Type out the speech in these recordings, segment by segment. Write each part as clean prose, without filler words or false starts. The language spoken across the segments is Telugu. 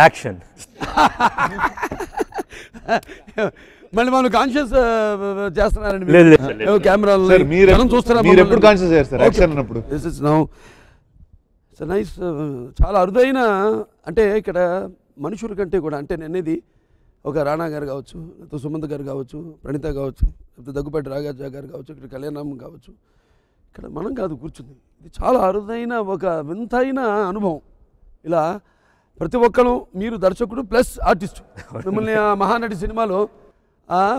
యాక్షన్ మళ్ళీ మనం కాన్షియస్ చేస్తున్నారండి లేదు కెమెరా చూస్తున్నాం మీరు ఎప్పుడు కాన్షియస్ చేస్తారు యాక్షన్ అన్నప్పుడు this is now it's nice చాలా అరుదైన అంటే ఇక్కడ మనుషుల కంటే కూడా అంటే నేనేది ఒక రాణా గారు కావచ్చు లేకపోతే సుమంత్ గారు కావచ్చు ప్రణీత కావచ్చు లేకపోతే దగ్గుపాటి రాఘాజా గారు కావచ్చు ఇక్కడ కళ్యాణం కావచ్చు ఇక్కడ మనం కాదు కూర్చుంది ఇది చాలా అరుదైన ఒక వింతైన అనుభవం ఇలా ప్రతి ఒక్కరు మీరు దర్శకుడు ప్లస్ ఆర్టిస్టు మిమ్మల్ని ఆ మహానటి సినిమాలో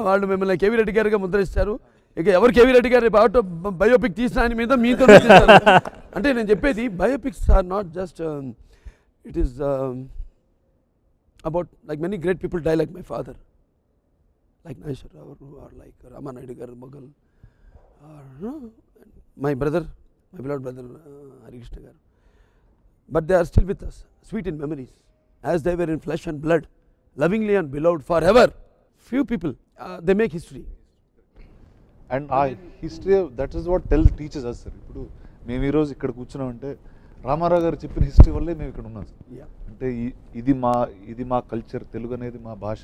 వాళ్ళు మిమ్మల్ని కేవీ రెడ్డి గారిగా ముద్రిస్తారు ఇక ఎవరు కేవీ రెడ్డి గారి ఆటో బయోపిక్ తీసిన ఆయన మీద మీతో అంటే నేను చెప్పేది biopics are not just it is about like many great people die like my father like Nageswara Rao or like Ramanaidu garu mogul my brother my beloved brother Harikrishna garu but they are still with us, sweet in memories, as they were in flesh and blood, lovingly and beloved forever. Few people, they make history. And history, that is what teaches us, sir. ఇప్పుడు మేము ఈరోజు ఇక్కడ కూర్చున్నామంటే రామారావు గారు చెప్పిన హిస్టరీ వల్లే మేము ఇక్కడ ఉన్నాం సార్. అంటే ఇది మా కల్చర్, తెలుగు అనేది మా భాష,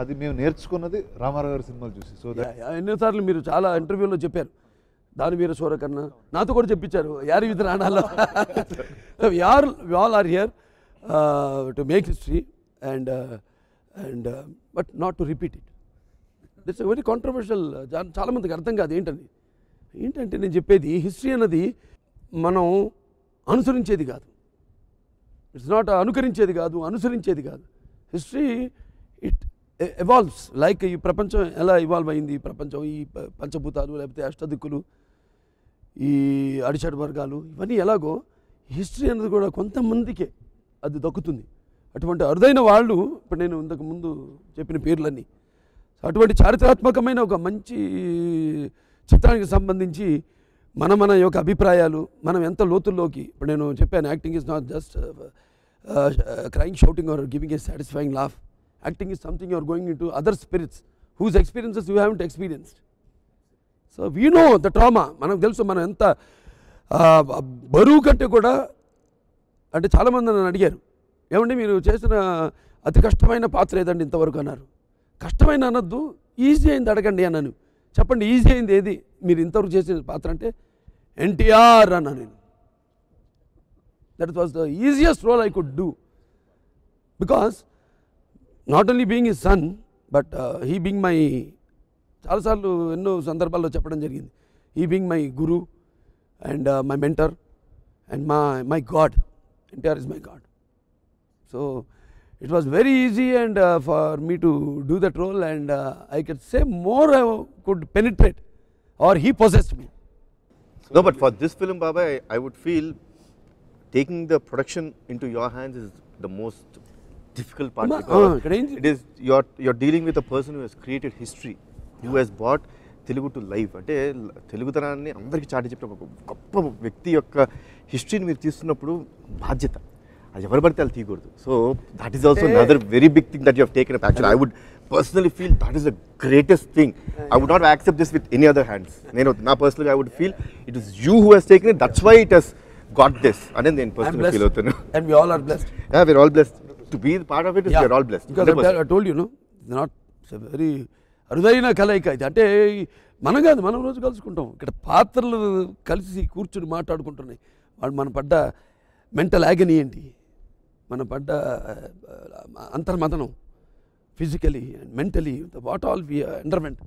అది మేము నేర్చుకున్నది రామారావు గారి సినిమాలు చూసి. సో ఎన్నోసార్లు మీరు చాలా ఇంటర్వ్యూలో చెప్పారు దానివీర సూరకర్ణ నాతో కూడా చెప్పించారు యారి విత్ రాణాలో we all are here to make history and but not to repeat it that's very controversial చాలామందికి అర్థం కాదు ఏంటంటే నేను చెప్పేది హిస్టరీ అన్నది మనం అనుసరించేది కాదు ఇట్స్ నాట్ అనుకరించేది కాదు అనుసరించేది కాదు హిస్టరీ ఇట్ ఎవాల్వ్స్ లైక్ ఈ ప్రపంచం ఎలా ఇవాల్వ్ అయింది ఈ ప్రపంచం ఈ పంచభూతాలు లేకపోతే అష్టదిక్కులు ఈ అడిషడ్ వర్గాలు ఇవన్నీ ఎలాగో హిస్టరీ అనేది కూడా కొంతమందికే అది దక్కుతుంది అటువంటి అరుదైన వాళ్ళు ఇప్పుడు నేను ఇంతకు ముందు చెప్పిన పేర్లన్నీ అటువంటి చారిత్రాత్మకమైన ఒక మంచి చిత్రానికి సంబంధించి మన యొక్క అభిప్రాయాలు మనం ఎంత లోతుల్లోకి ఇప్పుడు నేను చెప్పాను acting is not just crying shouting or giving a satisfying laugh acting is something you are going into other spirits whose experiences you haven't experienced so we know the trauma మనకు తెలుసు మనం ఎంత బరువు కంటే కూడా అంటే చాలామంది నన్ను అడిగారు ఏమండి మీరు చేసిన అతి కష్టమైన పాత్ర ఏదండి ఇంతవరకు అన్నారు కష్టమైన అనొద్దు ఈజీ అయింది అడగండి అన్నాను చెప్పండి ఈజీ అయింది ఏది మీరు ఇంతవరకు చేసిన పాత్ర అంటే ఎన్టీఆర్ అన్నా నేను that was the easiest role I could do because not only being his son but he being my చాలాసార్లు ఎన్నో సందర్భాల్లో చెప్పడం జరిగింది he being my guru and my mentor and my god NTR is my god so it was very easy and for me to do that role and I could say more could penetrate or he possessed me. No, but for this film, Baba, I would feel taking the production into your hands is the most difficult part because it is you're dealing with a person who has created history, who has brought Telugu to life. అంటే తెలుగుతనాన్ని అందరికీ చాటి చెప్పిన ఒక గొప్ప వ్యక్తి యొక్క హిస్టరీని మీరు తీస్తున్నప్పుడు బాధ్యత అది ఎవరు పడితే అది తీయకూడదు. So that is also another very big thing that you have taken up. Actually I would personally feel that is the greatest thing. I would not accept this with any other hands. నేను నా పర్సనల్గా I would feel it is you who has taken it, that's why it has got this అనేది నేను పర్సనల్గా ఫీల్ అవుతాను. And we all are blessed. Yeah, we're all blessed to be part of it. We're all blessed. Because I told you, no, it's not a very అరుదైన కలయిక ఇది. అంటే మనం కాదు, మనం రోజు కలుసుకుంటాం. ఇక్కడ పాత్రలు కలిసి కూర్చుని మాట్లాడుకుంటున్నాయి. వాళ్ళు మన పడ్డ మెంటల్ యాగనీ ఏంటి, మన పడ్డ అంతర్మథనం physically and mentally, what all we underwent.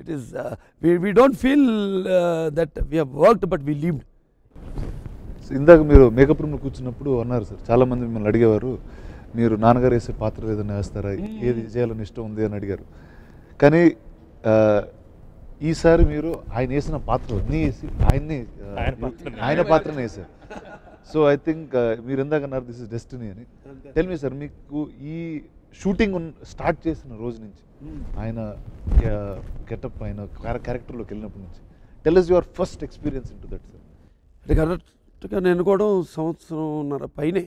It is we don't feel that we have worked but we lived. ఇందాక మీరు మేకప్ రూమ్లో కూర్చున్నప్పుడు అన్నారు సార్, చాలామంది మిమ్మల్ని అడిగేవారు మీరు నాన్నగారు వేసే పాత్రలు ఏదైనా వేస్తారా, ఏది చేయాలని ఇష్టం ఉంది అని అడిగారు. కానీ ఈసారి మీరు ఆయన వేసిన పాత్రలు అన్నీ వేసి ఆయన పాత్రనే వేశారు. సో ఐ థింక్ మీరు ఎందాక అన్నారు దిస్ ఇస్ డెస్టినీ అని. టెల్ మీ సార్, మీకు ఈ షూటింగ్ స్టార్ట్ చేసిన రోజు నుంచి ఆయన గెటప్ ఆయన క్యారెక్టర్లోకి వెళ్ళినప్పటి నుంచి tell us your first experience in to that sir. అంటే కరెక్ట్గా నేను కూడా సంవత్సరంన్నర పైనే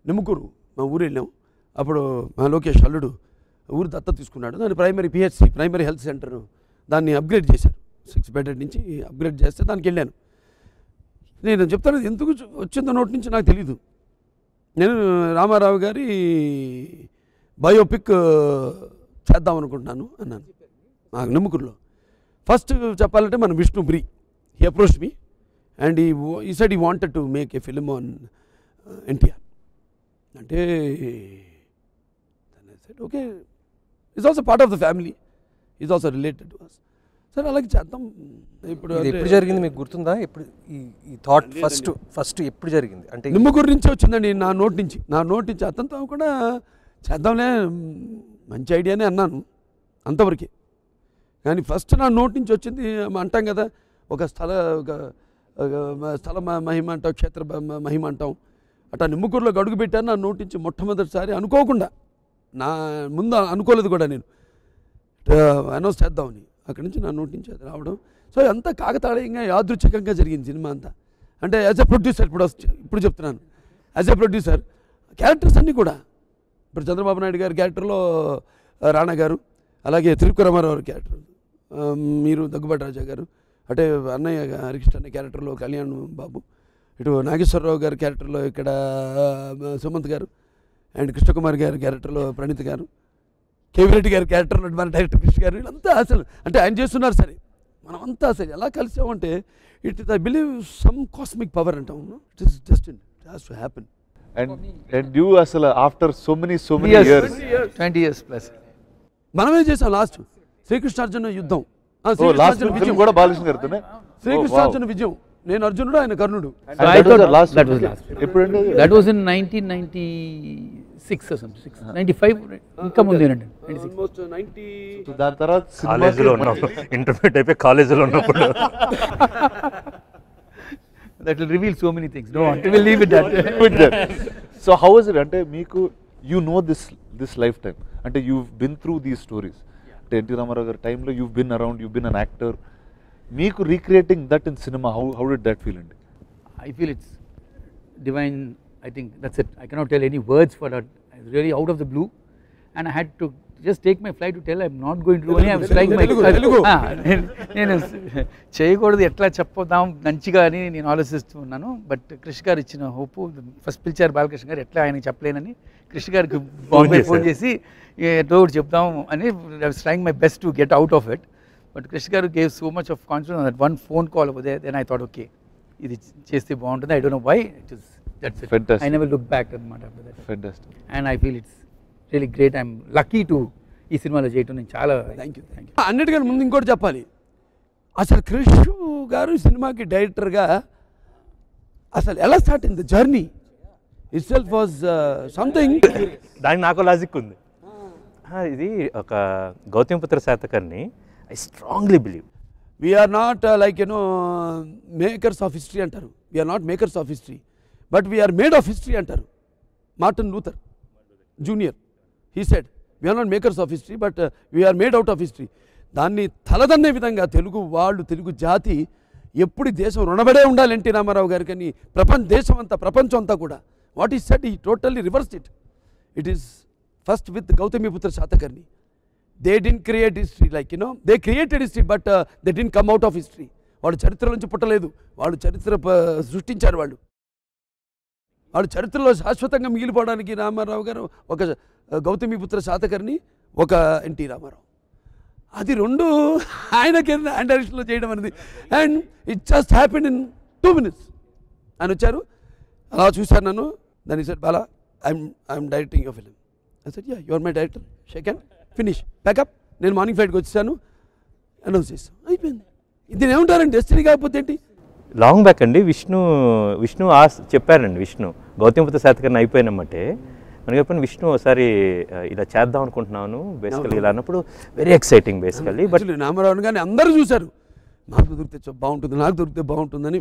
నిమ్మకూరు మా ఊరు వెళ్ళాం. అప్పుడు మా లోకేష్ అల్లుడు ఊరు దత్త తీసుకున్నాడు. దాన్ని primary PHC primary health centre దాన్ని అప్గ్రేడ్ చేశారు. 6 బెడెడ్ నుంచి అప్గ్రేడ్ చేస్తే దానికి వెళ్ళాను. నేను చెప్తాను ఎందుకు వచ్చిందో నోటి నుంచి నాకు తెలీదు. నేను రామారావు గారి బయోపిక్ చేద్దాం అనుకుంటున్నాను అన్నాను నాకు నిమ్మకూరులో. ఫస్ట్ చెప్పాలంటే మన విష్ణు బ్రీ హీ అప్రోచ్ మీ అండ్ ఈ side he wanted to make a film on NTR అంటే okay is also part of the family, is also related to us. సరే అలాగే చేద్దాం. ఇప్పుడు ఎప్పుడు జరిగింది మీకు గుర్తుందా? ఎప్పుడు ఈ థాట్ ఫస్ట్ ఎప్పుడు జరిగింది? అంటే నిమ్మకూరు నుంచి వచ్చిందండి, నా నోటి నుంచి అతనితో కూడా చేద్దాంలే మంచి ఐడియానే అన్నాను అంతవరకే. కానీ ఫస్ట్ నా నోటి నుంచి వచ్చింది అంటాం కదా, ఒక స్థల మహిమ అంటాం, క్షేత్ర మహిమ అంటాం. అట్లా నిమ్మకూరులో అడుగు పెట్టాను. నా నోటి నుంచి మొట్టమొదటిసారి అనుకోకుండా, నా ముందు అనుకోలేదు కూడా నేను అనౌన్స్ చేద్దామని, అక్కడి నుంచి నా నోటి నుంచి అది రావడం. సో అంతా కాకతాళీయంగా యాదృచ్ఛికంగా జరిగింది సినిమా అంతా. అంటే యాజ్ ఎ ప్రొడ్యూసర్ ఇప్పుడు చెప్తున్నాను, యాజ్ ఎ ప్రొడ్యూసర్ క్యారెక్టర్స్ అన్నీ కూడా ఇప్పుడు చంద్రబాబు నాయుడు గారి క్యారెక్టర్లో రాణా గారు, అలాగే తిరుపతి రామారావు గారి క్యారెక్టర్, మీరు దగ్గుబాటి రాజా గారు, అంటే అన్నయ్య హరికృష్ణ అనే క్యారెక్టర్లో కళ్యాణ్ బాబు, ఇటు నాగేశ్వరరావు గారి క్యారెక్టర్లో ఇక్కడ సుమంత్ గారు, అండ్ కృష్ణకుమార్ గారి క్యారెక్టర్లో ప్రణీత్ గారు, కేవీ రెడ్డి గారి క్యారెక్టర్లో మన డైరెక్టర్ కృష్ణ గారు, వీళ్ళంతా అసలు అంటే ఆయన చేస్తున్నారు. సరే మనమంతా అసలు ఎలా కలిసామంటే it is I believe some cosmic power అంటాం. It is destiny, it has to happen. And you అసలు after so many years 20 years plus మనమే చేసాం లాస్ట్ శ్రీకృష్ణార్జున యుద్ధం. లాస్ట్ ఫిల్మ్ కూడా బాలకృష్ణ గారితోనే శ్రీకృష్ణార్జున విజయం. నేను అర్జునుడు, ఆయన కర్ణుడు. So I thought that was last. ఎప్పుడండి? That was in 1996 or something. 95 ఇంకా ముందేనండి. ఆల్మోస్ట్ 90. సో దాని తర్వాత కాలేజీలో ఉన్నప్పుడు, ఇంటర్మీడియట్ అయిపోయి కాలేజీలో ఉన్నప్పుడు. That will reveal so many things. No, we'll leave it that. So how is it అంటే మీకు you know this lifetime అంటే you've been through these stories అంటే ఎన్టీ రామారావు గారి టైంలో you've been around, you've been an actor. మీకు recreating that in cinema, how did that feel అండి? I feel it's divine. I think that's it. I cannot tell any words for that. It's really out of the blue, and I had to just take my flight to tell I'm not going to do any. I'm trying my నేను చేయకూడదు, ఎట్లా చెప్పదాం మంచిగా అని నేను ఆలోచిస్తున్నాను. బట్ కృష్ణ గారు ఇచ్చిన హోప్, ఫస్ట్ పిలిచారు బాలకృష్ణ గారు, ఎట్లా ఆయనకి చెప్పలేనని కృష్ణ గారికి బాంబే ఫోన్ చేసి ఎట్లా ఒకటి చెప్దాం అని I was trying my best to get out of it. But Krishna garu gave so much of confidence that one phone call over there, then I thought okay ఇది చేస్తే బాగుంటుంది. I don't know why, it is that's it. Fantastic. I never looked back అన్నమాట after that. Fantastic. And I feel it's really great. I'm lucky to ఈ సినిమాలో చేయటం. నేను చాలా థ్యాంక్ యూ. అన్నిటికన్నా ముందు ఇంకోటి చెప్పాలి, అసలు కృష్ణ గారు సినిమాకి డైరెక్టర్గా అసలు ఎలా స్టార్ట్ అయింది journey itself was something. దానికి నాకు లాజిక్ ఉంది. ఇది ఒక Gautamiputra Satakarni I strongly believe we are not like makers of history అంటారు. We are not makers of history but we are made of history అంటారు. Martin Luther Junior he said we are not makers of history but we are made out of history. దాన్ని తలదన్నే విధంగా తెలుగు వాళ్ళు, తెలుగు జాతి ఎప్పుడు దేశం రుణబడే ఉండాలి ఎన్టీ రామారావు గారికి అని ప్రపంచం అంతా కూడా వాట్ ఈస్ సెడ్ ఈ totally reversed it. It is first with Gautamiputra Satakarni. They didn't create history like they created history but they didn't come out of history. వాళ్ళు చరిత్ర నుంచి పుట్టలేదు, వాళ్ళు చరిత్ర సృష్టించారు. వాళ్ళు చరిత్రలో శాశ్వతంగా మిగిలిపోవడానికి రామారావు గారు ఒక గౌతమిపుత్ర శాతకర్ణి, ఒక ఎన్టీ రామారావు, అది రెండు ఆయనకి హ్యాండ్ డైరెక్షన్లో చేయడం అనేది. And it just happened in 2 minutes. ఆయన వచ్చారు, అలా చూశాను నన్ను. దాని set Bala I'm directing your film. I said yeah you are my director, shake hand, finish, pack up. నేను మార్నింగ్ ఫ్లైట్కి వచ్చేసాను, అనౌన్స్ చేస్తాను, అయిపోయింది. ఇది ఏమంటారండి డెస్టినీ కాకపోతే ఏంటి? లాంగ్ బ్యాక్ అండి విష్ణు చెప్పారండి. విష్ణు గౌతమిపుత్ర శాతకర్ణి అయిపోయినమ్మంటే మనకి చెప్పండి, విష్ణు ఒకసారి ఇలా చేద్దాం అనుకుంటున్నాను బేసికల్లీ ఇలా అన్నప్పుడు very exciting basically. But Ramarao కానీ అందరూ చూశారు, నాకు దొరికితే బాగుంటుంది, నాకు దొరికితే బాగుంటుందని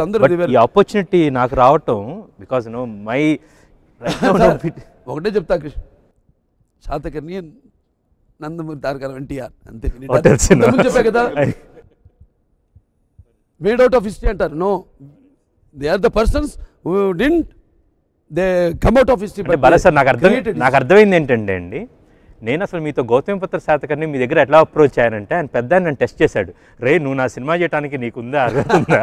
అందరూ. ఈ ఆపర్చునిటీ నాకు రావటం బికాజ్ మై ఒకటే చెప్తా కృష్ణ, శాతకర్ణి, నందమూరి తారక ఎన్టీఆర్ అంతే చెప్పా కదా. మేడ్ అవుట్ ఆఫ్ హిస్టరీ అంటారు. No, they are the persons who didn't they come out of history. Bala sir నాకు అర్థమైంది ఏంటంటే అండి, నేను అసలు మీతో గౌతమిపుత్ర శాతకర్ణి మీ దగ్గర ఎట్లా అప్రోచ్ అయ్యానంటే ఆయన పెద్ద నన్ను టెస్ట్ చేశాడు. రే నువ్వు నా సినిమా చేయడానికి నీకుందా అర్హతుందా,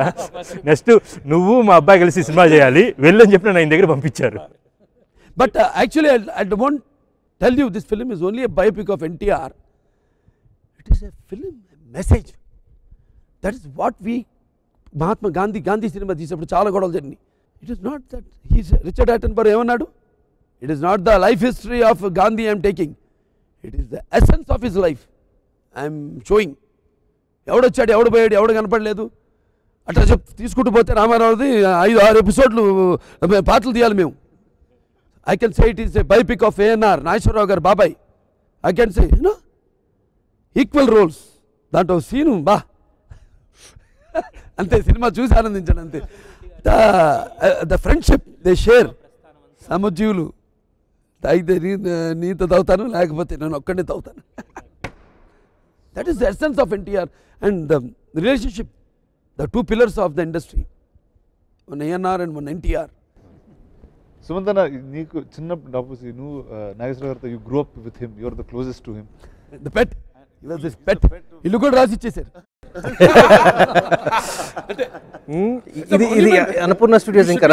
నెక్స్ట్ నువ్వు మా అబ్బాయి కలిసి సినిమా చేయాలి వెళ్ళని చెప్పి నన్ను ఆయన దగ్గర పంపించారు. But actually I don't tell you this film is only a biopic of NTR. It is a film message. That is what we Mahatma Gandhi సినిమా తీసినప్పుడు చాలా గొడవలు జరిగినాయి. It is not that he's Richard Attenborough ఏమన్నాడు, it is not the life history of Gandhi I'm taking, it is the essence of his life I'm showing. ఎవడొచ్చాడు ఎవడు పోయాడు ఎవడు కనపడలేదు అట్లా తీసుకుంటూ పోతే రామారావుది 5-6 ఎపిసోడ్లు పాటలు తీయాలి మేము. I can say it is a biopic of ANR Nageswara Rao garu బాబాయ్. I can say you know equal roles. దాంట్లో సీను బా అంతే, సినిమా చూసి ఆనందించాను అంతే. ద ఫ్రెండ్షిప్ దే షేర్, సమజీవులు. తాగితే నీతో తాగుతాను లేకపోతే నేను ఒక్కడే తాగుతాను. That is the essence of NTR and the relationship, the 2 pillars of the industry, one ANR and one NTR. Sumanth నీకు చిన్నప్పుడు నువ్వు నాగేశ్వర గారితో you grow up with him, you are the closest to him. The pet, he was this pet. ఇల్లు కూడా రాసి ఇచ్చేశారు. ఇది అన్నపూర్ణ స్టూడియోస్ ఇంకా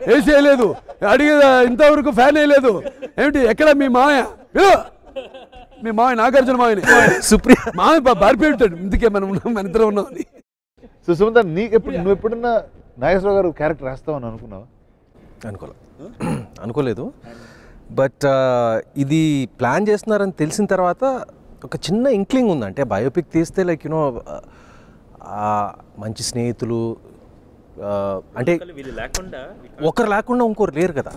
వేసేయలేదు, అడిగే ఇంతవరకు ఫ్యాన్ వేయలేదు. ఏమిటి ఎక్కడ మీ మామయ్య, మీ మామయ్య నాగార్జున మామయ్యని సుప్రియ మామయ్య బారిపోయి ఉంటాడు. ఇందుకే మనం మన ఇద్దరం ఉన్నామని. సో సుమంత్ నువ్వు ఎప్పుడన్నా నాగేశ్వర గారు క్యారెక్టర్ వేస్తావని అనుకున్నావా? అనుకోలేదు. బట్ ఇది ప్లాన్ చేస్తున్నారని తెలిసిన తర్వాత ఒక చిన్న ఇంక్లింగ్ ఉంది. అంటే బయోపిక్ తీస్తే లైక్ యూనో మంచి స్నేహితులు, అంటే ఒకరు లేకుండా ఇంకోరు లేరు కదా,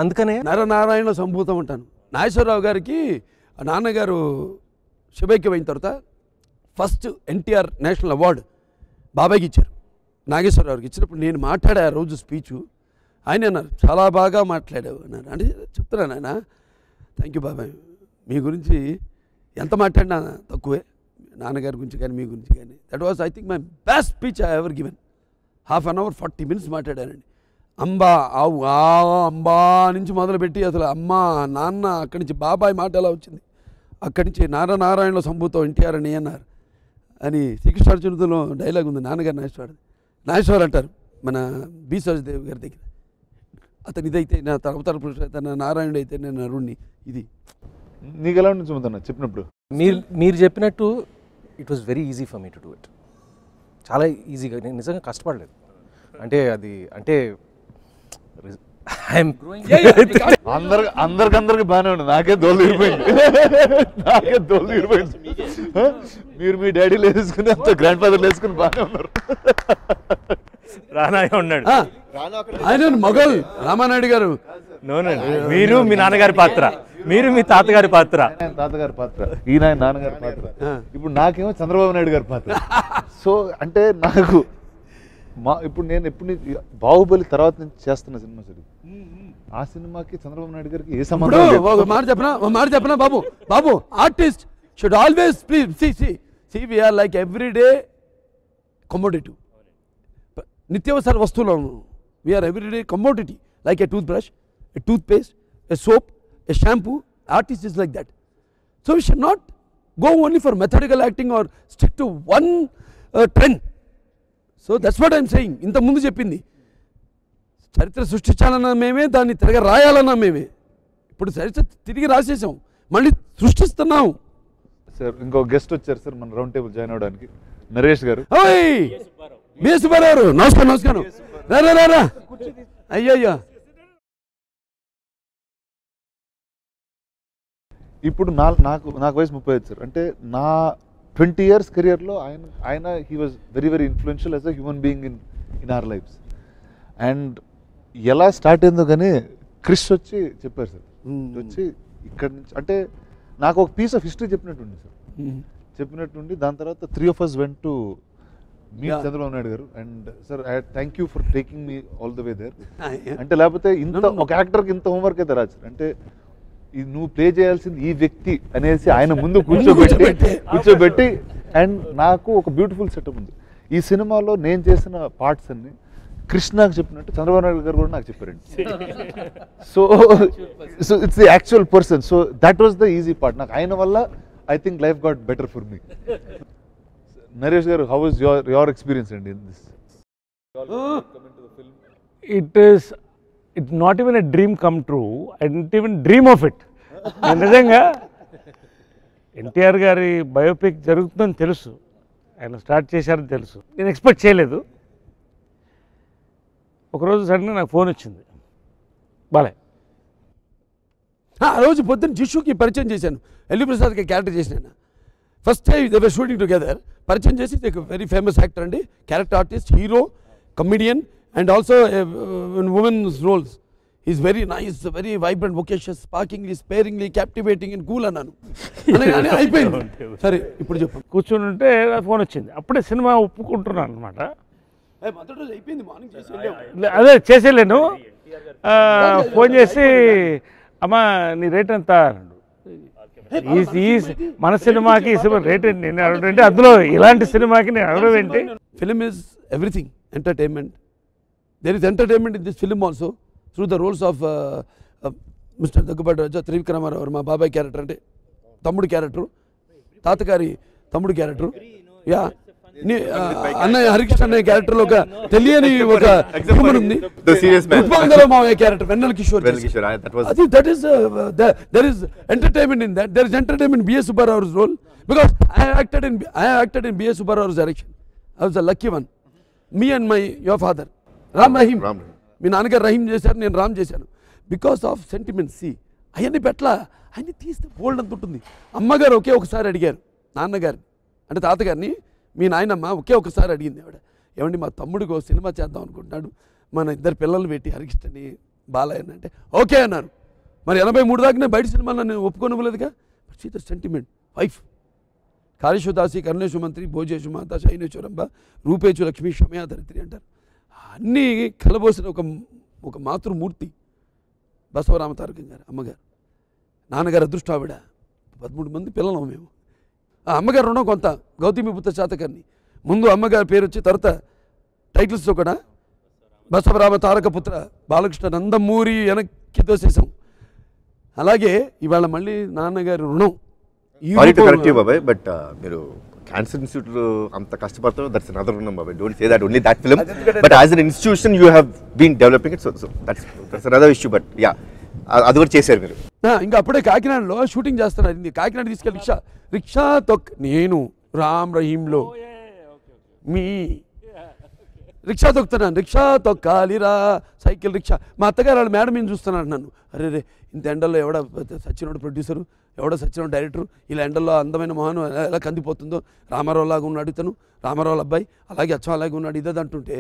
అందుకనే నరనారాయణ సంభూతం అంటాను. నాగేశ్వరరావు గారికి నాన్నగారు శుభైక్యం అయిన తర్వాత ఫస్ట్ NTR నేషనల్ అవార్డు బాబాయ్కి ఇచ్చారు. నాగేశ్వరరావుకి ఇచ్చినప్పుడు నేను మాట్లాడా ఆ రోజు స్పీచు. ఆయన అన్నారు చాలా బాగా మాట్లాడావు అన్నారు. అంటే చెప్తున్నాను ఆయన, థ్యాంక్ యూ బాబాయ్, మీ గురించి ఎంత మాట్లాడినా తక్కువే, నాన్నగారి గురించి కానీ మీ గురించి కానీ. That was I think my best speech I ever given. 1/2 hour 40 minutes మాట్లాడానండి. అంబా ఆవు అంబా నుంచి మొదలుపెట్టి అసలు అమ్మ నాన్న, అక్కడి నుంచి బాబాయ్ మాట ఎలా వచ్చింది, అక్కడి నుంచి నారాయణలో సంభూతం NTR అని అన్నారు అని శ్రీకృష్ణార్జునుడిలో డైలాగ్ ఉంది. నాన్నగారు నాగేశ్వర అంటారు మన బి సరోజదేవి గారి దగ్గర, అతను ఇదైతే నా అవతార పురుషుడు అయితే నా నారాయణుడు అయితే నేను నరుణ్ణి. ఇది నీకు ఎలా ఉంటుంది సుమంత్ చెప్పినప్పుడు? మీరు చెప్పినట్టు it was very easy for me to do it. చాలా ఈజీగా, నేను నిజంగా కష్టపడలేదు. అంటే అది అంటే అందరికి బాగానే ఉంది, నాకే దోలు తీరిపోయింది. మీరు మీ డాడీలు వేసుకుని అంత గ్రాండ్ ఫాదర్లు వేసుకుని బాగానే ఉన్నారు. రానా ఉన్నాడు, ఆయన మొగల్ రామానాయుడు గారు. మీరు మీ నాన్నగారి పాత్ర, మీరు మీ తాతగారి పాత్ర. తాతగారి పాత్ర, ఈయన నాన్నగారి పాత్ర. ఇప్పుడు నాకేమో చంద్రబాబు నాయుడు గారి పాత్ర. సో అంటే నాకు ఇప్పుడు నేను బాహుబలి తర్వాత నుంచి చేస్తున్న సినిమా సరి, ఆ సినిమాకి చంద్రబాబు నాయుడు గారికి ఏ సంబంధం? మాట చెప్పనా బాబు artist should always see we are like everyday commodity, నిత్యావసర వస్తువులు. we are everyday commodity like a toothbrush, a toothpaste, a soap, a shampoo. Artist is like that. So we should not go only for methodical acting or stick to one trend. So that's what I'm saying. ఇంత ముందు చెప్పింది చరిత్ర సృష్టించాలన్నా మేమే, దాన్ని తిరగ రాయాలన్నా మేమే. ఇప్పుడు చరిత్ర తిరిగి రాసేసాం, మళ్ళీ సృష్టిస్తున్నాం. సార్ ఇంకో గెస్ట్ వచ్చారు సార్ మన రౌండ్ టేబుల్ జాయిన్ అవడానికి, నరేష్ గారు. బి సుబ్బారావు, నమస్కారం. రా అయ్యయ్యా. ఇప్పుడు నాకు వయసు 35 సార్. అంటే నా 20 years కెరియర్లో ఆయన he was very very influential as a human being in our lives. And ఎలా స్టార్ట్ అయిందో కానీ క్రిష్ వచ్చి చెప్పారు సార్, వచ్చి ఇక్కడి నుంచి అంటే నాకు ఒక పీస్ ఆఫ్ హిస్టరీ చెప్పినట్టుండి సార్, చెప్పినట్టుండి. దాని తర్వాత 3 of us went to meet Chandrababu Naidu గారు. And sir I thank you for taking me all the way there. అంటే లేకపోతే ఇంత ఒక యాక్టర్కి ఇంత హోంవర్క్ అయితే రాదు సార్. అంటే నువ్వు ప్లే చేయాల్సింది ఈ వ్యక్తి అనేసి ఆయన ముందు కూర్చోబెట్టి అండ్ నాకు ఒక బ్యూటిఫుల్ సెటప్ ఉంది. ఈ సినిమాలో నేను చేసిన పార్ట్స్ అన్ని కృష్ణకు చెప్పినట్టు చంద్రబాబు నాయుడు గారు కూడా నాకు చెప్పారండి. So it's the actual person. So that was the easy part. నాకు ఆయన వల్ల I think life got better for me. Naresh గారు, హౌ ఇస్ యువర్ ఎక్స్పీరియన్స్ అండి in this? It's not even a dream come true. I didn't even dream of it. నిజంగా ఎన్టీఆర్ గారి బయోపిక్ జరుగుతుందని తెలుసు, ఆయన స్టార్ట్ చేశారని తెలుసు, నేను ఎక్స్పెక్ట్ చేయలేదు. ఒకరోజు సడన్గా నాకు ఫోన్ వచ్చింది, బాలే. ఆ రోజు పొద్దున్న జిషుకి పరిచయం చేశాను, ఎల్వి ప్రసాద్కి క్యారెక్టర్ చేసిన. First time they were shooting together. పరిచయం చేసి వెరీ ఫేమస్ యాక్టర్ అండి, character artist, hero, comedian and also in women's roles. He's very nice, very vibrant, vocacious, sparkingly, sparingly, captivating and cool అన్నాను. అయిపోయింది. సరే ఇప్పుడు చెప్పు. కూర్చొని ఉంటే ఫోన్ వచ్చింది, అప్పుడే సినిమా ఒప్పుకుంటున్నాను అనమాట. అయిపోయింది, మార్నింగ్ చేసి అదే చేసేలేను. ఫోన్ చేసి అమ్మా నీ రేట్ ఎంత అన్నాడు. మన సినిమాకి రేట్ ఏంటి నేను అడగడం ఏంటి, అందులో ఇలాంటి సినిమాకి నేను అడగడం ఏంటి. Film is everything, entertainment. There is entertainment in this film also through the roles of Mr. Daggubati Raja, Trivikram Rao, మా బాబాయ్ క్యారెక్టర్ అంటే తమ్ముడు క్యారెక్టర్, తాతగారి తమ్ముడు క్యారెక్టర్, యా అన్నయ్య హరికృష్ణ అన్నయ్య క్యారెక్టర్లో ఒక తెలియని ఒక హ్యూమన్ ఉంది. ఉత్పంగలో మావయ్య character Vennela Kishore. That is there is entertainment in that. There is entertainment in B.S. Subbarau's role because I acted in B.S. Subbarau's direction. I was the lucky one. Me and your father Ram Rahim, మీ నాన్నగారు రహీం చేశారు, నేను రామ్ చేశాను. Because of sentiment. సి అవన్నీ పెట్ల అన్నీ తీస్తే బోల్డ్ అంత ఉంటుంది. అమ్మగారు ఒకే ఒకసారి అడిగారు నాన్నగారిని, అంటే తాతగారిని, మీ నాయనమ్మ ఒకే ఒకసారి అడిగింది ఆవిడ, ఏమండి మా తమ్ముడికి ఒక సినిమా చేద్దాం అనుకుంటున్నాడు, మన ఇద్దరు పిల్లలు పెట్టి హరికృష్ణని బాలయ్యని అంటే ఓకే అన్నారు. మరి 83 దాకా బయట సినిమాలో నేను ఒప్పుకోనివ్వలేదుగా. But see the sentiment. Wife కాళేశ్వర దాసి, కరుణేశ్వర మంత్రి, భోజేశు మాత, శైనేశ్వరంబ, రూపేచు లక్ష్మి, క్షమయా ధరిత్రి అంటారు. అన్నీ కలబోసిన ఒక మాతృమూర్తి బసవరామ తారకం గారు అమ్మగారు. నాన్నగారు అదృష్టం ఆవిడ. 13 మంది పిల్లలం మేము. ఆ అమ్మగారు రుణం కొంత, గౌతమిపుత్ర శాతకర్ణి. ముందు అమ్మగారి పేరు వచ్చి తర్వాత టైటిల్స్తో కూడా బసవరామ తారకపుత్ర బాలకృష్ణ నందమూరి వెనక్కి తోసేసాం. అలాగే ఇవాళ మళ్ళీ నాన్నగారి రుణం. బట్ మీరు క్యాన్సర్ ఇన్స్టిట్యూట్ అంత కష్టపడతారు, దట్స్ అనదర్ రుణం బాబాయ్. Don't say that only that film, but as an institution you have been developing it. So that's another issue. But yeah, అది కూడా చేశారు మీరు. ఇంకా అప్పుడే కాకినాడలో షూటింగ్ చేస్తున్నారు. కాకినాడ తీసుకెళ్ళి రిక్షా నేను రామ్ రహీంలో మీ రిక్షా తొక్కుతున్నాను. రిక్షా తొక్కాలిరా, సైకిల్ రిక్షా. మా అత్తగారు వాళ్ళు మేడం మీద చూస్తున్నాను. నన్ను అరే రే ఇంత ఎండల్లో ఎవడ సచ్చినోడు ప్రొడ్యూసరు, ఎవడో సచ్చినోడు డైరెక్టరు, ఇలా ఎండల్లో అందమైన మొహం ఎలా కందిపోతుందో, రామారావు లాగా ఉన్నాడు ఇతను, రామారావు అబ్బాయి అలాగే అచ్చం అలాగే ఉన్నాడు ఇదే అంటుంటే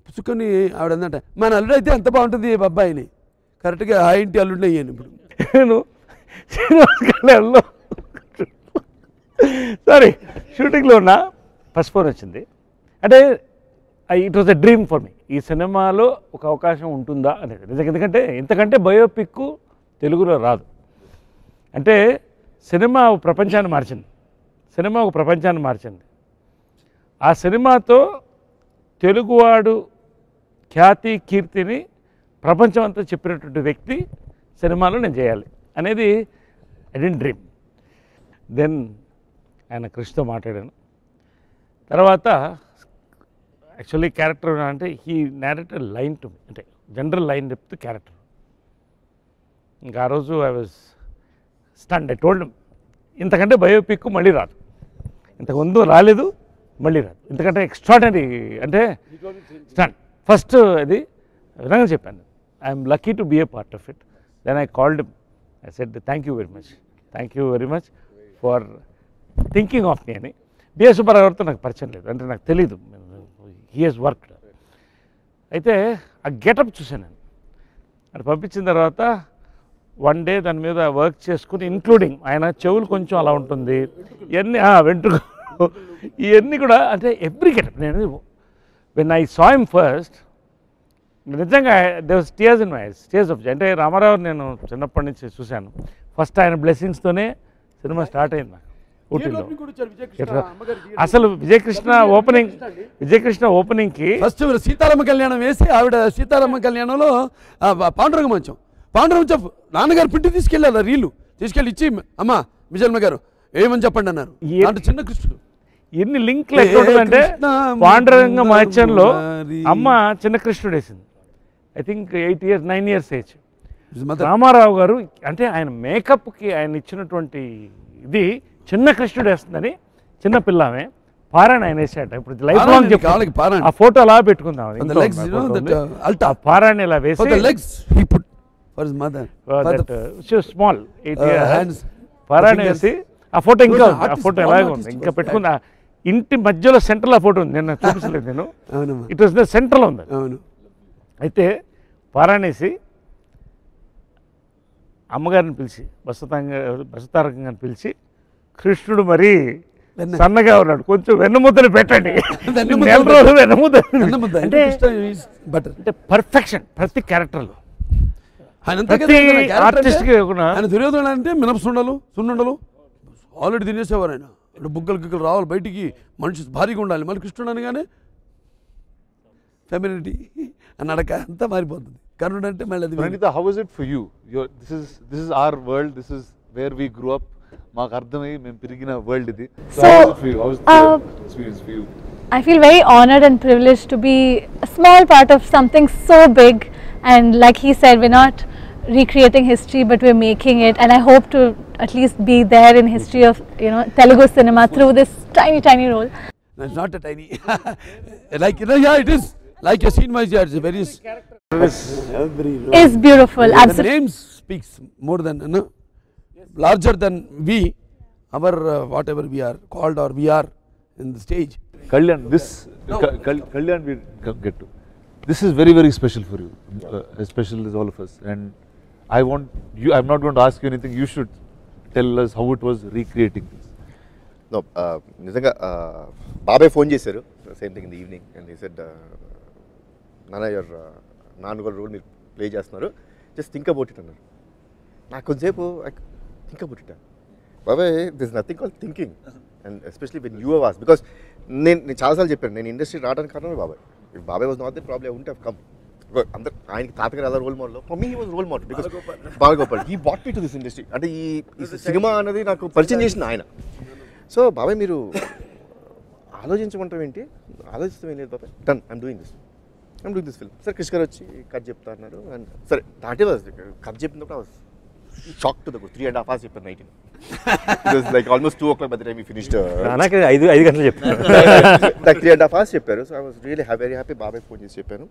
పుచ్చుకొని ఆవిడ ఏంటంటే మన అల్లుడు అయితే ఎంత బాగుంటుంది ఈ అబ్బాయిని, కరెక్ట్గా ఆ ఇంటి అల్లుడిని అయ్యాను. ఇప్పుడు నేను శ్రీనివాస సారీ షూటింగ్లో ఉన్న ఫస్ట్ ఫోన్ వచ్చింది. అంటే it was a dream for me. ఈ సినిమాలో ఒక అవకాశం ఉంటుందా అనేది నిజంగా. ఎందుకంటే ఇంతకంటే బయోపిక్ తెలుగులో రాదు. అంటే సినిమా ఒక ప్రపంచాన్ని మార్చింది. ఆ సినిమాతో తెలుగువాడు ఖ్యాతి కీర్తిని ప్రపంచం అంతా చెప్పినటువంటి వ్యక్తి సినిమాలో నేను చేయాలి అనేది ఐ డిడ్ంట్ డ్రీమ్. దెన్ ఆయన కృష్ణతో మాట్లాడాను. తర్వాత యాక్చువల్లీ క్యారెక్టర్ అంటే he narrated line to me, అంటే జనరల్ లైన్ చెప్తే క్యారెక్టర్. ఇంకా ఆ రోజు I was stunned. I told him ఇంతకంటే బయోపిక్ మళ్ళీ రాదు, ఇంతకుముందు రాలేదు, మళ్ళీ రాదు, ఇంతకంటే ఎక్స్ట్రాడినరీ అంటే స్టండ్. ఫస్ట్ అది విధంగా చెప్పాను, I'm lucky to be a part of it. Then I called him, I said thank you very much for thinking of me అని. బిఎస్ సుబ్బారావు గారితో నాకు పరిచయం లేదు, అంటే నాకు తెలీదు, హీ హెస్ వర్క్డ్. అయితే ఆ గెటప్ చూశాను నేను. అది పంపించిన తర్వాత వన్ డే దాని మీద వర్క్ చేసుకుని, ఇంక్లూడింగ్ ఆయన చెవులు కొంచెం అలా ఉంటుంది, ఇవన్నీ వెంట్రుక ఇవన్నీ కూడా, అంటే ఎవ్రీ గెటప్. నేను when I saw him first నిజంగా there was tears in my eyes, tears of joy. అంటే రామారావు నేను చిన్నప్పటి నుంచి చూశాను. ఫస్ట్ ఆయన బ్లెస్సింగ్స్తోనే సినిమా స్టార్ట్ అయింది నాకు. ఊటీలో. అసలు విజయకృష్ణ ఓపెనింగ్కి ఫస్ట్ సీతారామ కళ్యాణం వేసి ఆవిడ సీతారామ కళ్యాణంలో పాండురంగ మంచం నాన్నగారు పిండి తీసుకెళ్ళారు, రీలు తీసుకెళ్ళి ఇచ్చి అమ్మ విజయమ్మ గారు ఏమని చెప్పండి అన్నారు. అంటే చిన్న కృష్ణుడు ఎన్ని లింక్లు ఎక్కడ ఉంటుందంటే పాండురంగ మంచంలో అమ్మ చిన్న కృష్ణుడు వేసింది. I think 8 years 9 years age. Rama Rao గారు అంటే ఆయన మేకప్కి ఆయన ఇచ్చినటువంటి ఇది చిన్న కృష్ణుడు వేస్తుందని చిన్న పిల్లమే పారాయణ ఆయన వేసాట. ఇప్పుడు లైఫ్ లాంగ్ చెప్పి ఆ ఫోటో అలా పెట్టుకుందాం. పారాయణ ఇలా వేసి స్మాల్ 8 years పారాయణ వేసి ఆ ఫోటో ఇంకా ఎలాగే ఉంది, ఇంకా పెట్టుకుంది. ఇంటి మధ్యలో సెంటర్లో ఆ ఫోటో ఉంది, నేను చూపించలేదు నేను. ఇట్ వాస్ ద సెంటర్లో ఉంది. అయితే పారాయణేసి అమ్మగారిని పిలిచి బసతారకం గారిని పిలిచి కృష్ణుడు మరి సన్నగా ఉన్నాడు, కొంచెం వెన్నముద్దలు పెట్టండి, నెల రోజులు వెన్నముద్ద అంటే పర్ఫెక్షన్ ప్రతి క్యారెక్టర్లో. ఆయన దుర్యోధన అంటే మినపసుండలు సున్నుండలు ఆల్రెడీ తినేసేవారు. ఆయన ఇప్పుడు బుగ్గలు గిగ్గలు రావాలి బయటికి, మనిషి భారీగా ఉండాలి. మళ్ళీ కృష్ణుడు అనగానే ఫెమినిటీ నడక అంతా మారిపోతుంది. కర్ణుడు అంటే మళ్ళీ Pranita, how is it for you? This is our world, this is where we grew up. మాకు అర్థమై మేము పెరిగిన వరల్డ్ ఇది. So how is it for you? How is the experience for you? I feel very honored and privileged to be a small part of something so big, and like he said, we're not recreating history but we're making it, and I hope to at least be there in history of Telugu cinema through this tiny role. No, it's not a tiny like yeah, it is like a scene wise, it's very is beautiful. The name speaks more than larger than we, our whatever we are called or we are in the stage. Kalyan, Kalyan we get to. This is very, very special for you, as special as all of us. And I'm not going to ask you anything. You should tell us how it was recreating this. No, నిజంగా బాబాయ్ ఫోన్ చేశారు same thing in the evening and he said నాన్న యువర్ నాన్నగారు రోల్ మీరు ప్లే చేస్తున్నారు, జస్ట్ థింక్ అబౌట్ ఇట్ అన్నారు. నాకు కొంచెంసేపు థింక్ అబౌట్ ఇట్ బాబాయ్, this nothing call thinking and especially when you was, because నేను చాలాసార్లు చెప్పాను నేను ఇండస్ట్రీ రావడానికి కారణమే బాబాయ్. If babai was not the problem I would have come. అందరు ఆయనకి తాతగారు ఎలా role model, for me he was role model because Balagopal he brought me to this industry. అంటే ఈ సినిమా అనేది నాకు పరిచయం చేసింది ఆయన. సో బాబాయ్ మీరు ఆలోచించమంటాం ఏంటి, ఆలోచిస్తాం ఏం లేదు బాబాయ్, done I'm doing this film. Sir Krishna గారు వచ్చి కట్ చెప్తా అన్నారు అండ్ సరే దాటే కట్ చెప్పినప్పుడు షాక్ టు ద 3.5 hours చెప్పాను night. It was like almost 2 o'clock by the time we finished. నాకు 5 గంటలు చెప్పాను. లైక్ 3.5 hours చెప్పారు. So I was really very happy. బాబాయ్ ఫోన్ చేసి చెప్పాను.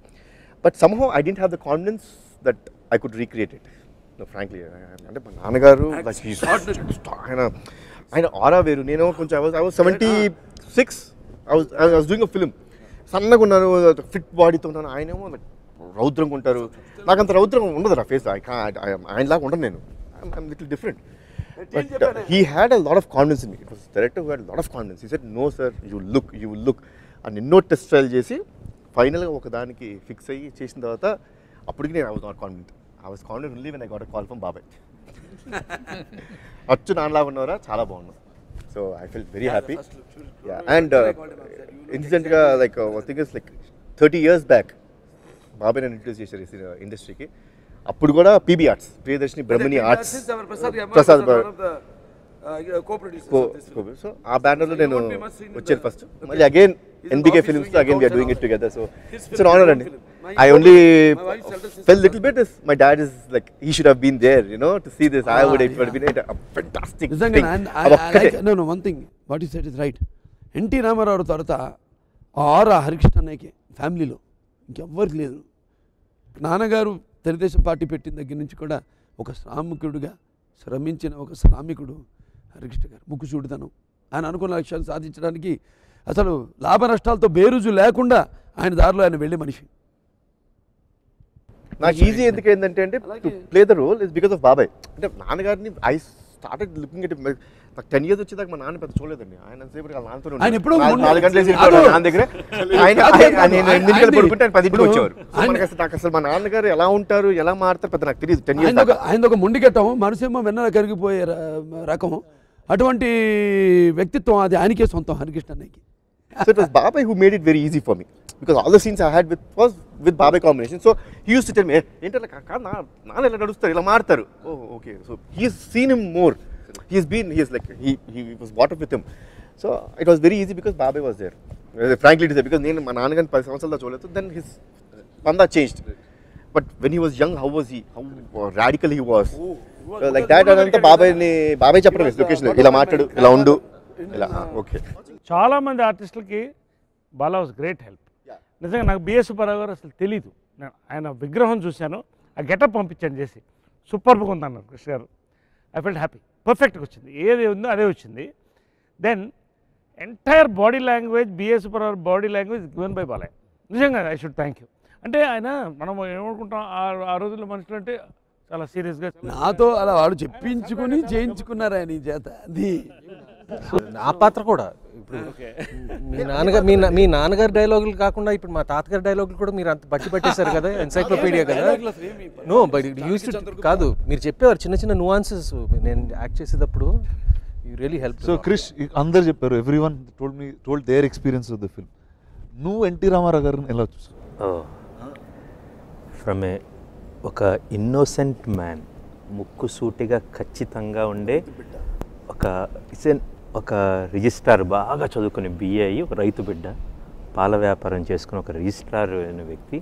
But somehow I didn't have the confidence that I could recreate it. Frankly అంటే మా నాన్నగారు ఆయన ఆరా వేరు. నేను కొంచెం I was 76, I was doing a film. సన్నగా ఉన్నాను, ఫిట్ బాడీతో ఉన్నాను. ఆయనేమో రౌద్రంగా ఉంటారు. నాకు అంత రౌద్రం ఉండదు నా ఫేస్. ఆయనలాగా ఉండను నేను. I'm little different. But he had a lot of confidence in me. It was director who had lot of confidence. He said no sir, you will look అని ఎన్నో టెస్ట్ ట్రయల్ చేసి ఫైనల్గా ఒక దానికి ఫిక్స్ అయ్యి చేసిన తర్వాత అప్పటికి నేను I was not confident. I was confident only when I got a call from బాబాయ్. అచ్చు నాన్నలాగా ఉన్నారా, చాలా బాగున్నాం. So I felt very happy. And ఇన్సిడెంట్గా like thing is like 30 years back బాబాయ్ నన్ను ఇంట్రడ్యూస్ చేశారు ఇండస్ట్రీకి. అప్పుడు కూడా పీబీ ఆర్ట్స్, ప్రియదర్శిని బ్రహ్మణి ఆర్ట్స్, ప్రసాద్ సో ఆ బ్యానర్లో నేను వచ్చాను ఫస్ట్. మళ్ళీ అగైన్ ఎన్బికే ఫిల్మ్స్లో again we are doing it together. So it's an honour అండి. I only felt little bit is my dad is like he should have been there, to see this. I would have been a fantastic thing. No, one thing what you said is right. NT Rama Rao తర్వాత ఆరా హరికృష్ణ అన్నయ్యకి ఫ్యామిలీలో ఇంకెవ్వరికి లేదు. నాన్నగారు తెలుగుదేశం పార్టీ పెట్టిన దగ్గర నుంచి కూడా ఒక శ్రామికుడిగా శ్రమించిన ఒక శ్రామికుడు హరికృష్ణ గారు. ముక్కుసూడితనం, ఆయన అనుకున్న లక్ష్యాలు సాధించడానికి అసలు లాభ నష్టాలతో బేరుజు లేకుండా ఆయన దారిలో ఆయన వెళ్ళే మనిషి. నాకు ఈజీ ఎందుకు ఏంటంటే to play the role is because of babai. అంటే నాన్నగారిని ఐ స్టార్టెడ్ లుకింగ్ ఎట్ నాకు 10 years వచ్చేదాకా మా నాన్న పెద్ద చూడలేదండి. ఆయన సేపు నాన్నతో 4 గంటలు నాన్న దగ్గర నేను 8 గంటలు పడుకుంటే ఆయన 10 వచ్చేవారు. నాకు అసలు మా నాన్నగారు ఎలా ఉంటారు, ఎలా మారుతారు పెద్ద నాకు తెలియదు. 10 years ఆయన ఒక ముండికెట్టం, మనసేమో వెన్న కరిగిపోయే రకం. అటువంటి వ్యక్తిత్వం అది ఆయనకే సొంతం హరికృష్ణ అన్నయ్యకి. So it was Babai who made it very easy for me because all the scenes I had was with Babai combination. So he used to tell me, "Enter like naana ela nadustaru ila maartaru." Oh, okay. So he's seen him more. He was brought up with him. So it was very easy because Babai was there. Frankly to say, because నేను మా నాన్నగారిని 10 సంవత్సరాలు చూడలేదు, then his panda changed. But when he was young, how was he? How radical he was. Like that అదంతా బాబాయ్ చెప్పడం లొకేషన్ ఇలా మాట్లాడు ఇలా ఉండు ఇలా ఓకే. చాలామంది ఆర్టిస్టులకి బాలా వాజ్ గ్రేట్ హెల్ప్. నిజంగా నాకు బిఎస్ సుబ్బారావు గారు అసలు తెలీదు. నేను ఆయన విగ్రహం చూశాను, ఆ గెటప్ పంపించాను చేసి సూపర్గా ఉందన్నారు కృష్ణ గారు. ఐ ఫెల్ట్ హ్యాపీ, పర్ఫెక్ట్గా వచ్చింది, ఏది ఉందో అదే వచ్చింది. Then entire body language, BS Subbarao body language given by Balayya. నిజంగా ఐ షుడ్ థ్యాంక్ యూ. అంటే ఆయన మనం ఏమనుకుంటాం ఆ రోజుల్లో మనుషులు అంటే చాలా సీరియస్గా. నాతో అలా వాడు చెప్పించుకుని చేయించుకున్నారు ఆయన ఈ చేత. అది నా పాత్ర కూడా ఇప్పుడు మీ నాన్నగారి డైలాగులు కాకుండా ఇప్పుడు మా తాతగారి డైలాగులు కూడా మీరు అంత బట్టి పట్టేశారు కదా, ఎన్సైక్లోపీడియా కదా. నో బట్ యూస్ కాదు, మీరు చెప్పేవారు చిన్న చిన్న నువాన్సెస్ నేను యాక్ట్ చేసేటప్పుడు. You really help. So Krish అందరు చెప్పారు, everyone told their experience of the film. నువ్వు ఎన్టీ రామారావు గారిని ఎలా చూసావు? ఫ్రమ్ ఒక ఇన్నోసెంట్ మ్యాన్, ముక్కుసూటిగా ఖచ్చితంగా ఉండే ఒక రిజిస్ట్రార్, బాగా చదువుకునే బిఏ అయ్యి ఒక రైతు బిడ్డ, పాల వ్యాపారం చేసుకుని ఒక రిజిస్ట్రార్ అయిన వ్యక్తి,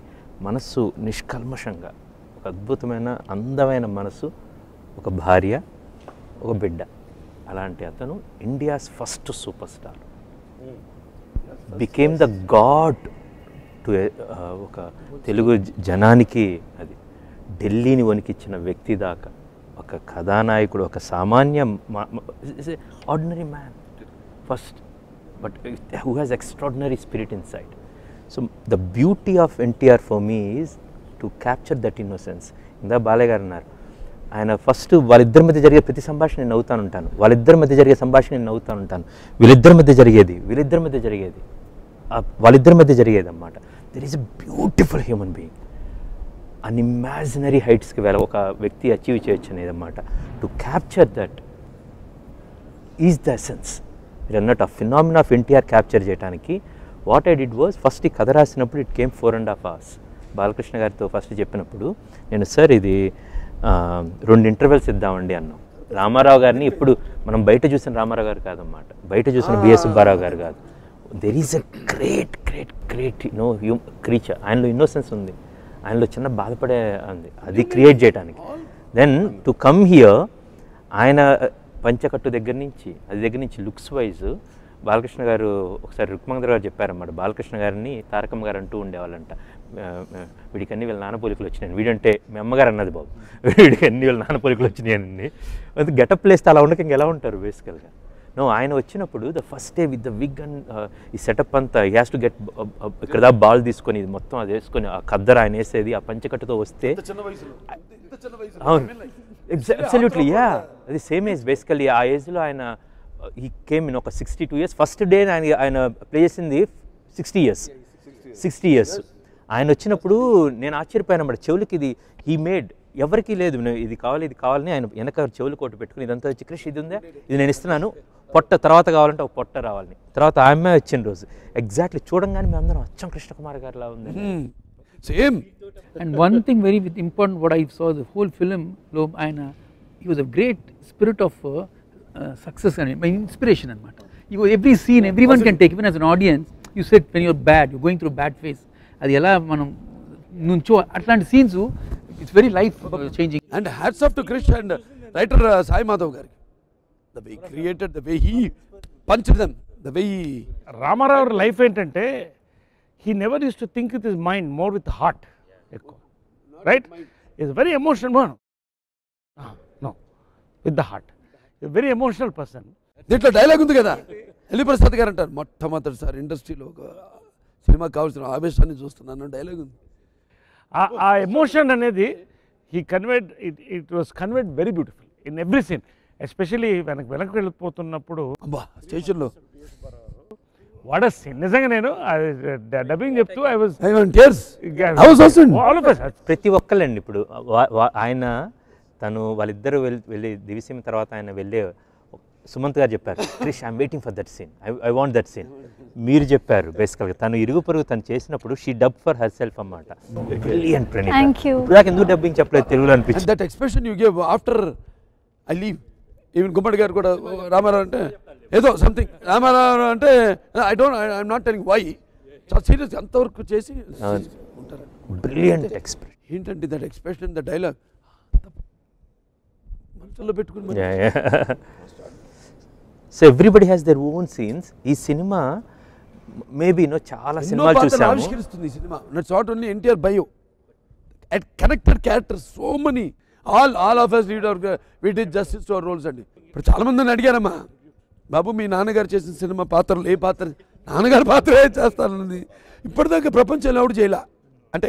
మనస్సు నిష్కల్మషంగా, ఒక అద్భుతమైన అందమైన మనసు, ఒక భార్య, ఒక బిడ్డ. అలాంటి అతను India's first super star, became the God to ఒక తెలుగు జనానికి. అది ఢిల్లీని వణికిచ్చిన వ్యక్తి దాకా, ఒక కథానాయకుడు, ఒక సామాన్య ordinary man first, but who has extraordinary spirit in side. So the beauty of NTR for me is to capture that innocence. ఇందా బాలయ్య గారు అన్నారు, ఆయన ఫస్ట్ వాళ్ళిద్దరి మధ్య జరిగే ప్రతి సంభాషణ నేను నవ్వుతానుంటాను, వాళ్ళిద్దరి మధ్య జరిగే సంభాషణ నేను నవ్వుతానుంటాను, వీళ్ళిద్దరి మధ్య జరిగేది వాళ్ళిద్దరి మధ్య జరిగేది అన్నమాట. There is a beautiful human being. Unimaginary హైట్స్కి ఒక వ్యక్తి అచీవ్ చేయొచ్చు అనేది అన్నమాట. To capture that is the essence. మీరు అన్నట్టు ఆ ఫినామినా ఆఫ్ ఎన్టీఆర్ క్యాప్చర్ చేయడానికి what I did was, first ఈ కథ రాసినప్పుడు ఇట్ కేమ్ 4.5 hours. బాలకృష్ణ గారితో ఫస్ట్ చెప్పినప్పుడు నేను, సార్ ఇది 2 ఇంటర్వెల్స్ ఇద్దామండి అన్నాం. రామారావు గారిని ఇప్పుడు మనం బయట చూసిన రామారావు గారు కాదన్నమాట, బయట చూసిన బిఎస్ సుబ్బారావు గారు కాదు. There is a great great great creature. ఆయనలో ఇన్నోసెన్స్ ఉంది, ఆయనలో చిన్న బాధపడే ఉంది, అది క్రియేట్ చేయడానికి. దెన్ టు కమ్ హియర్, ఆయన పంచకట్టు దగ్గర నుంచి లుక్స్ వైజ్ బాలకృష్ణ గారు ఒకసారి రుక్మంగర్ గారు చెప్పారన్నమాట, బాలకృష్ణ గారిని తారకమ్మ గారు అంటూ ఉండేవాళ్ళంట, వీడికన్నీ వీళ్ళ నాన్న పోలికలు వచ్చినాయి. వీడంటే మీ అమ్మగారు అన్నది బాబు, వీడికన్నీ వీళ్ళ నాన్న పోలికలు వచ్చినాయని. అది గెటప్ ప్లేస్తే అలా ఉండక ఇంకెలా ఉంటారు బేసికల్గా. నో, ఆయన వచ్చినప్పుడు the first day with the wig and ఈ సెటప్ అంతా హీ హ్యాస్ టు గెట్ ఇక్కడ దా బాల్ తీసుకొని ఇది మొత్తం అది వేసుకొని ఆ ఖద్దరు ఆయన వేసేది ఆ పంచకట్టుతో వస్తే, అవును అబ్సల్యూట్లీ యా, అది సేమ్ ఏజ్ బేసికల్లీ. ఆ ఏజ్లో ఆయన ఈ కేమ్ ఇన్ ఒక 62 years. ఫస్ట్ డే ఆయన ప్లే చేసింది 60 years. ఆయన వచ్చినప్పుడు నేను ఆశ్చర్యపోయాను అన్నమాట, చెవులకి ఇది హీ మేడ్, ఎవరికి లేదు ఇది కావాలని ఆయన వెనక చెవులు కోటు పెట్టుకుని ఇదంతా వచ్చి, క్రిష్ ఇది ఉందా, ఇది నేను ఇస్తున్నాను, పొట్ట తర్వాత కావాలంటే ఒక పొట్ట రావాలని. తర్వాత ఆమె వచ్చిన రోజు ఎగ్జాక్ట్లీ చూడంగానే మేము అందరం అచ్చం కృష్ణకుమార్ గారిలా ఉంది. Same. And one thing very important, what I saw the whole film, he was a great spirit of success and inspiration anamata. Every scene, everyone can take, even as an audience, you said when you're bad, you're going through a bad phase, adi ela manam nuncho atlanti scenes, it's very life changing. And hats off to Krish and writer Sai Madhav garu, the way he created, the way he punched them, the way he... Rama Rao life ఏంటంటే, he never used to think with his mind, more with the heart. Right? He's a very emotional man. No, with the heart. He's a very emotional person. దీంట్లో డైలాగ్ ఉంది కదా, ఎల్లి ప్రసాద్ గారు అంటారు, మొట్టమొదటిసారి ఇండస్ట్రీలో ఒక సినిమా కావాల్సిన ఆవేశాన్ని చూస్తున్నాను, డైలాగ్ ఉంది. ఆ ఎమోషన్ అనేది he conveyed, it was conveyed very beautifully in every scene, especially వెనక్కి వెళ్ళిపోతున్నప్పుడు స్టేషన్లో వాట్ అ సీన్. నిజంగా నేను డబ్బింగ్ చెప్తూ ప్రతి ఒక్కళ్ళండి ఇప్పుడు ఆయన తను వాళ్ళిద్దరూ వెళ్ళి దివిసీమ తర్వాత ఆయన వెళ్ళే సుమంత్ గారు చెప్పారు, Krish I'm waiting for that scene, I want that scene. మీరు చెప్పారు బేసికల్గా తను ఇరుగు పొరుగు తను చేసినప్పుడు she dub for herself అన్నమాట. బ్రిలియంట్ ప్రణీత. Thank you. ఇప్పుడు దాకా ఎందుకు డబ్బింగ్ చెప్పలేదు తెలుగులో అనిపించింది. That expression you gave after I leave. Even Gummadi garu కూడా రామారావు అంటే ఏదో సంథింగ్, రామారావు అంటే ఐఎమ్ నాట్ టెలింగ్ వై, చాలా సీరియస్ అంతవరకు చేసి ఉంటారు. Brilliant expression. ఏంటంటే దట్ ఎక్స్ప్రెషన్, ద డైలాగ్ మనసులో పెట్టుకుని so everybody has their own scenes. ఈ సినిమా మేబీ చాలా సినిమాలు చూసాము. ఆవిష్కరిస్తుంది ఈ cinema. Nuts not only NTR bio, connected characters, so many, all of us we did justice to our roles అండి. ఇప్పుడు చాలా మందిని అడిగారమ్మా, బాబు మీ నాన్నగారు చేసిన సినిమా పాత్రలు ఏ పాత్ర, నాన్నగారి పాత్ర ఏ చేస్తానన్నది ఇప్పటిదాకా ప్రపంచంలో ఎవరు చేయలే. అంటే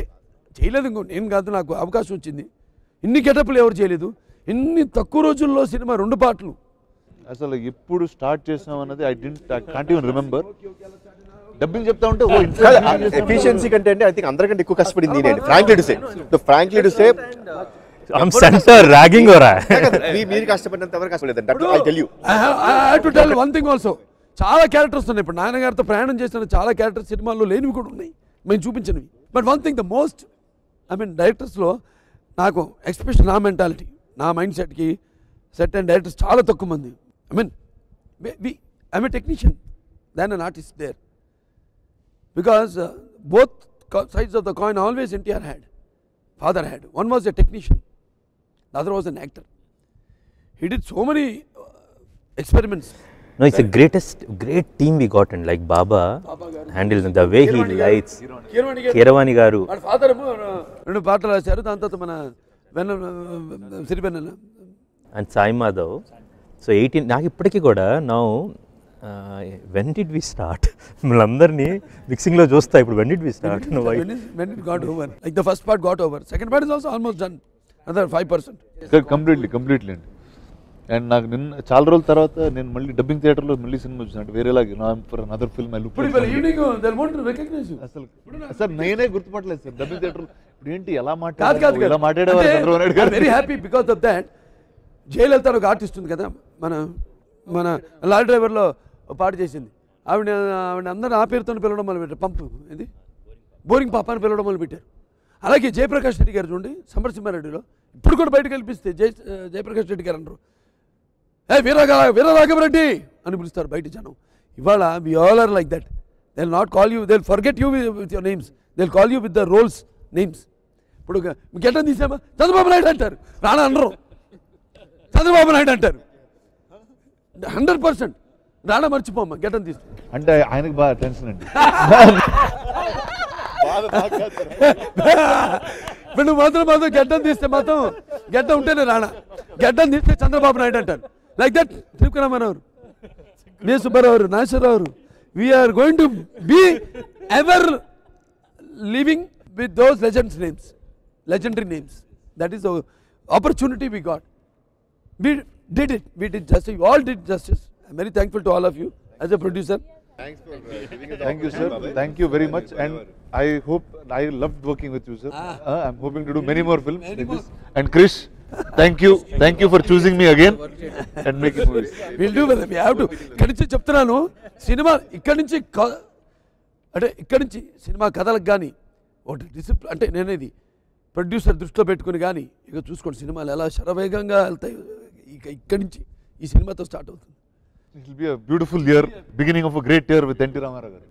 చేయలేదు, ఇంకో నేను కాదు, నాకు అవకాశం వచ్చింది. ఇన్ని గెటప్లు ఎవరు చేయలేదు, ఇన్ని తక్కువ రోజుల్లో సినిమా 2 పాటలు. అసలు ఎప్పుడు స్టార్ట్ చేసాం అన్నది I can't even remember. Dubbing చెప్తా ఉంటే ఎఫిషియన్సీ కంటే అంటే ఐ థింక్ అందరికంటే ఎక్కువ కష్టపడింది నేనే. ఫ్రాంక్లీ టు సే రాగింగ్ ఓరా మీరు కష్టపడినంత ఎవరు కష్టపడలేదు. I tell you, I have to tell one thing also. చాలా క్యారెక్టర్స్ ఉన్నాయి. ఇప్పుడు నాన్నగారితో ప్రయాణం చేసిన చాలా క్యారెక్టర్స్ సినిమాల్లో లేనివి కూడా ఉన్నాయి, మేము చూపించినవి. But one thing the most, I mean డైరెక్టర్స్లో నాకు ఎక్స్పెషల్ నా మెంటాలిటీ, నా మైండ్ సెట్కి సెట్ అండ్ డైరెక్టర్స్ చాలా తక్కువ మంది. I mean I'm a technician than an artist there, because both sides of the coin always NTR had, father had. One was a technician, the other was an actor. He did so many experiments. No, it's the great team we got, and like Baba handled the way he lights. Keeravani garu. Our father రెండు పాటలు రాశారు, దాని తర్వాత మన సిరివెన్నెల అండ్ సాయి మాధవ్. సో 18 నాకు ఇప్పటికీ కూడా now when did we start మనందరినీ మిక్సింగ్లో చూస్తా. ఇప్పుడు when did we start? when it got over, like the first part got over, second part is also almost done, another 5%. Completely అండి. అండ్ నాకు నిన్న చాలా రోజుల తర్వాత నేను మళ్ళీ డబ్బింగ్ థియేటర్లో మళ్ళీ సినిమా చూసాను. వేరేలాగా for another film I look. Evening they won't recognize you. అసలు సార్ నేనే గుర్తుపట్టలేదు సార్ డబ్బింగ్ థియేటర్. ఇప్పుడు ఏంటి ఎలా మాట్లాడారు, ఎలా మాట్లాడేవారు చంద్రబాబు నాయుడు గారు. Very happy because of that. Jayalalitha ఒక ఆర్టిస్ట్ ఉంది కదా, మన లారీ డ్రైవర్లో పాట చేసింది. ఆవిడ అందరూ ఆ పేరుతో పిలవడం మొదలుపెట్టారు. పంపు ఇది బోరింగ్ పాప అని పిలవడం మొదలుపెట్టారు. అలాగే జయప్రకాష్ రెడ్డి గారు చూడండి, సమరసింహారెడ్డిలో ఇప్పుడు కూడా బయటకు కల్పిస్తే జయప్రకాష్ రెడ్డి గారు అనరు, వీరరాఘవరెడ్డి అని పిలుస్తారు బయట జనం. ఇవాళ we all are like that. They will not call you, they will forget you with your names, they will call you with the roles names. ఇప్పుడు గెట్టం తీసామా చంద్రబాబు నాయుడు అంటారు, రాణా అనరు, చంద్రబాబు నాయుడు అంటారు 100%. రాణా మర్చిపోమ్మా గెట్టం తీసు అంటే ఆయనకు బాగా టెన్షన్ అండి. ఇప్పుడు నువ్వు మాత్రం గెడ్డం తీస్తే మాత్రం గెడ్డం ఉంటేనే రాణా, గెడ్డం తీస్తే చంద్రబాబు నాయుడు అంటారు. లైక్ దట్ త్రిపురామారావు, నే Subbarao, Nageswara Rao, we're going to be ever living with those legends names, legendary names. That is the opportunity we got. We did it. We did justice. You all did justice. I'm very thankful to all of you as a producer. Thanks for giving us Thank you, sir. Thank you very much. And I hope I loved working with you, sir. I'm hoping to do many more films like this. And Krish, thank you. Thank you for choosing me again and making movies. We'll do it. We have to. ఇక్కడి నుంచి చెప్తున్నాను, సినిమా ఇక్కడి నుంచి అంటే ఇక్కడి నుంచి సినిమా కథలకు కానీ ఒకటి డిసిప్లిన్ అంటే నేనేది ప్రొడ్యూసర్ దృష్టిలో పెట్టుకుని కానీ ఇక చూసుకోండి సినిమాలు ఎలా శరవేగంగా వెళ్తాయి. ఇక ఇక్కడి నుంచి ఈ సినిమాతో స్టార్ట్ అవుతుంది. It will be a beautiful year, beginning of a great year with N.T. Ramarao garu.